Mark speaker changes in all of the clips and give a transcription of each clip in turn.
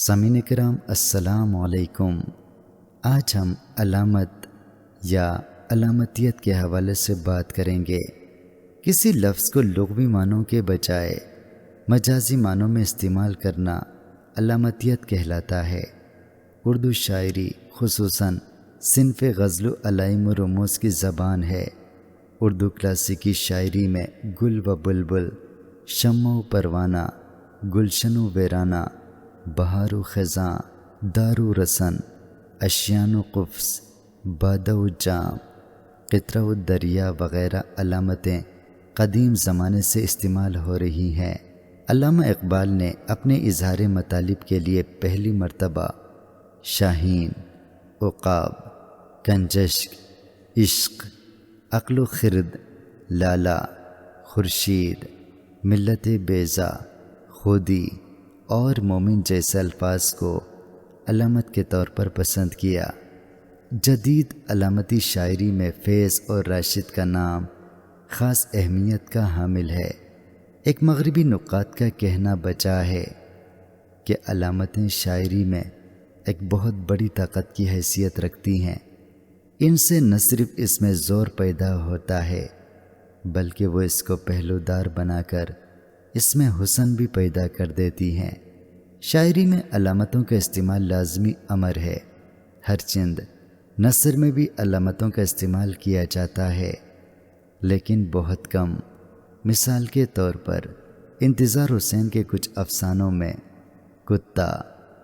Speaker 1: سامعین کرام السلام علیکم۔ آج ہم علامت یا علامتیت کے حوالے سے بات کریں گے۔ کسی لفظ کو لغوی معنوں کے بجائے مجازی معنوں میں استعمال کرنا علامتیت کہلاتا ہے۔ اردو شاعری خصوصاً صنف غزل و علائم و رموز کی زبان ہے۔ اردو کلاسیکی شاعری میں گل و بلبل، شمع و پروانہ، گلشن و ویرانہ، بہار و خزاں، دار و رسن، اشیان و قفس، بادہ و جام، قطرہ و دریا وغیرہ علامتیں قدیم زمانے سے استعمال ہو رہی ہیں۔ علامہ اقبال نے اپنے اظہار مطالب کے لیے پہلی مرتبہ شاہین، عقاب، کنجشک، عشق، عقل و خرد، لالا، خورشید، ملت بیضا، خودی اور مومن جیسے الفاظ کو علامت کے طور پر پسند کیا۔ جدید علامتی شاعری میں فیض اور راشد کا نام خاص اہمیت کا حامل ہے۔ ایک مغربی نقاد کا کہنا بچا ہے کہ علامتیں شاعری میں ایک بہت بڑی طاقت کی حیثیت رکھتی ہیں۔ ان سے نہ صرف اس میں زور پیدا ہوتا ہے بلکہ وہ اس کو پہلودار بنا کر اس میں حسن بھی پیدا کر دیتی ہیں۔ شاعری میں علامتوں کا استعمال لازمی امر ہے۔ ہر چند نثر میں بھی علامتوں کا استعمال کیا جاتا ہے لیکن بہت کم۔ مثال کے طور پر انتظار حسین کے کچھ افسانوں میں کتا،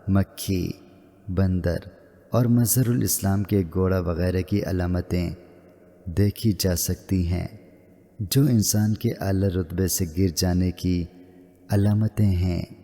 Speaker 1: مکھی، بندر اور مظہر الاسلام کے گھوڑا وغیرہ کی علامتیں دیکھی جا سکتی ہیں جو انسان کے اعلی رتبے سے گر جانے کی علامتیں ہیں۔